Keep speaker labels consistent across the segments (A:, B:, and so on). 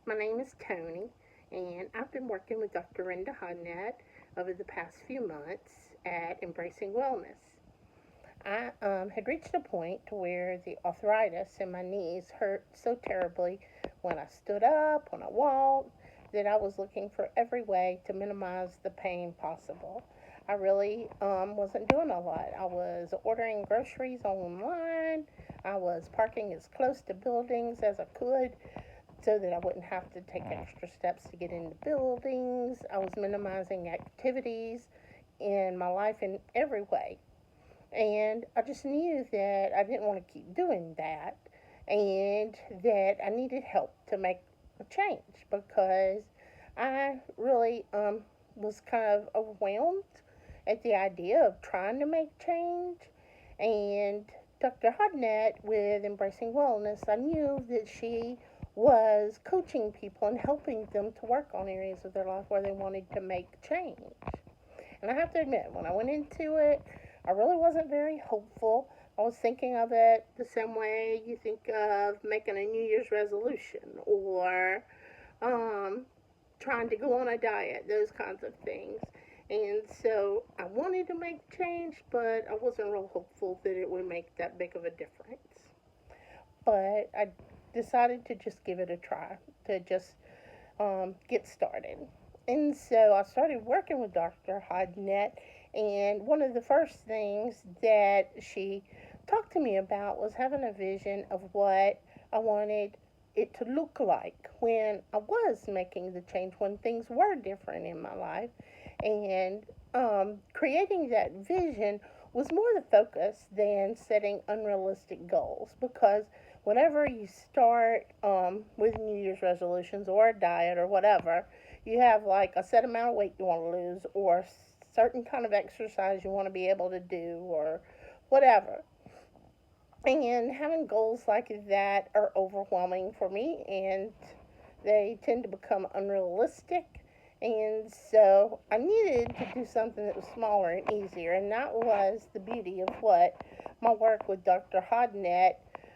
A: My name is Toni, and I've been working with Dr. Renda Hodnett over the past few months at Embracing Wellness. I had reached a point where the arthritis in my knees hurt so terribly when I stood up, when I walked, that I was looking for every way to minimize the pain possible. I really wasn't doing a lot. I was ordering groceries online. I was parking as close to buildings as I could so that I wouldn't have to take extra steps to get into buildings. I was minimizing activities in my life in every way. And I just knew that I didn't want to keep doing that and that I needed help to make a change because I really was kind of overwhelmed at the idea of trying to make change. And Dr. Hodnett, with Embracing Wellness, I knew that she was coaching people and helping them to work on areas of their life where they wanted to make change. And I have to admit, when I went into it, I really wasn't very hopeful. I was thinking of it the same way you think of making a New Year's resolution or um, trying to go on a diet, those kinds of things. And so I wanted to make change, but I wasn't real hopeful that it would make that big of a difference. But I decided to just give it a try, to just get started. And so I started working with Dr. Hodnett, and one of the first things that she talked to me about was having a vision of what I wanted it to look like when I was making the change, when things were different in my life. And creating that vision was more the focus than setting unrealistic goals because whenever you start with New Year's resolutions or a diet or whatever, you have like a set amount of weight you want to lose or a certain kind of exercise you want to be able to do or whatever. And having goals like that are overwhelming for me and they tend to become unrealistic. And so I needed to do something that was smaller and easier. And that was the beauty of what my work with Dr. Hodnett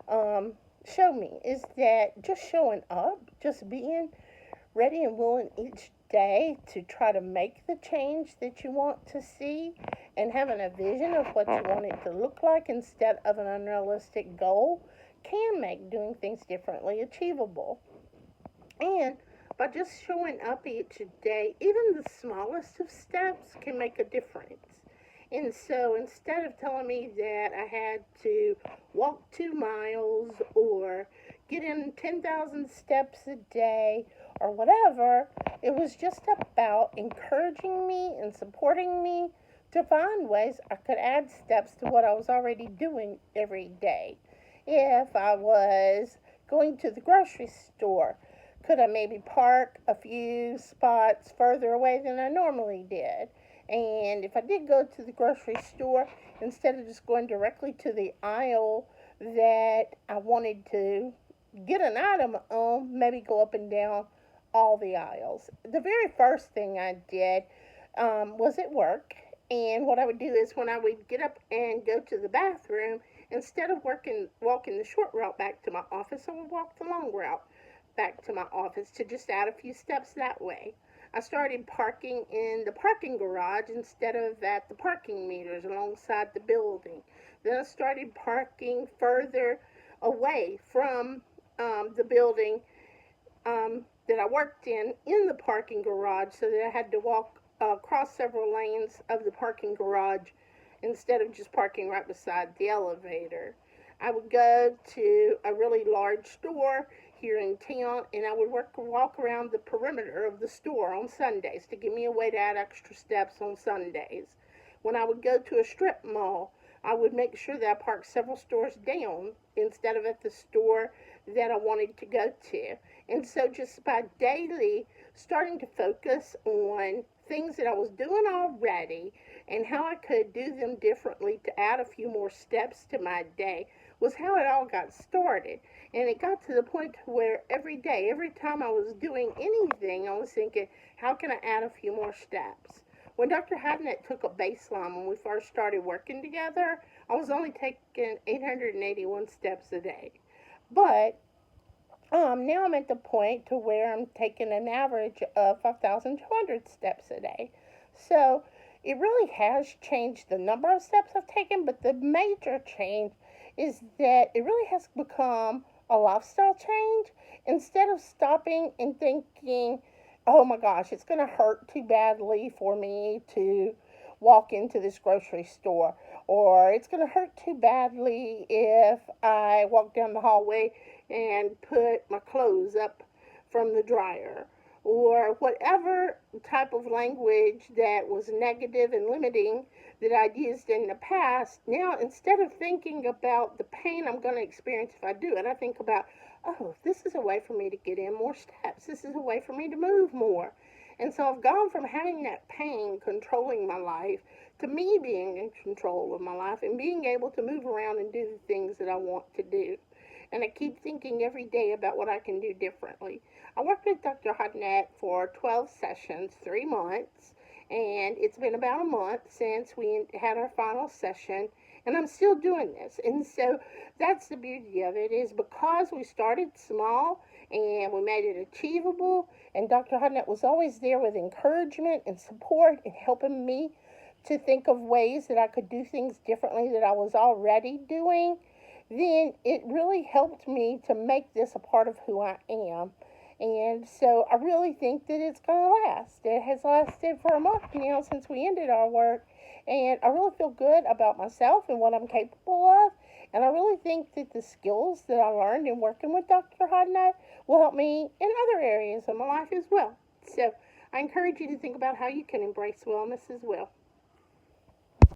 A: um, showed me is that just showing up, just being ready and willing each day to try to make the change that you want to see and having a vision of what you want it to look like instead of an unrealistic goal can make doing things differently achievable. And by just showing up each day, even the smallest of steps can make a difference. And so instead of telling me that I had to walk 2 miles or get in 10,000 steps a day or whatever, it was just about encouraging me and supporting me to find ways I could add steps to what I was already doing every day. If I was going to the grocery store, could I maybe park a few spots further away than I normally did? And if I did go to the grocery store, instead of just going directly to the aisle that I wanted to get an item on, maybe go up and down all the aisles. The very first thing I did was at work. And what I would do is when I would get up and go to the bathroom, instead of walking the short route back to my office, I would walk the long route back to my office to just add a few steps that way. I started parking in the parking garage instead of at the parking meters alongside the building. Then I started parking further away from the building that I worked in the parking garage so that I had to walk across several lanes of the parking garage instead of just parking right beside the elevator. I would go to a really large store here in town and I would walk around the perimeter of the store on Sundays to give me a way to add extra steps on Sundays. When I would go to a strip mall, I would make sure that I parked several stores down instead of at the store that I wanted to go to. And so just by daily starting to focus on things that I was doing already and how I could do them differently to add a few more steps to my day was how it all got started. And it got to the point where every day, every time I was doing anything, I was thinking, how can I add a few more steps? When Dr. Hadnett took a baseline when we first started working together, I was only taking 881 steps a day. But Now I'm at the point to where I'm taking an average of 5,200 steps a day. So it really has changed the number of steps I've taken, but the major change is that it really has become a lifestyle change. Instead of stopping and thinking, oh my gosh, it's going to hurt too badly for me to walk into this grocery store, or it's going to hurt too badly if I walk down the hallway and put my clothes up from the dryer, or whatever type of language that was negative and limiting that I'd used in the past. Now, instead of thinking about the pain I'm going to experience if I do it, I think about, oh, this is a way for me to get in more steps. This is a way for me to move more. And so I've gone from having that pain controlling my life to me being in control of my life and being able to move around and do the things that I want to do. And I keep thinking every day about what I can do differently. I worked with Dr. Hodnett for 12 sessions, 3 months, and it's been about a month since we had our final session, and I'm still doing this. And so that's the beauty of it, is because we started small and we made it achievable, and Dr. Hodnett was always there with encouragement and support and helping me to think of ways that I could do things differently that I was already doing, then it really helped me to make this a part of who I am. And so I really think that it's going to last. It has lasted for a month now since we ended our work. And I really feel good about myself and what I'm capable of. And I really think that the skills that I learned in working with Dr. Hodnett will help me in other areas of my life as well. So I encourage you to think about how you can embrace wellness as well.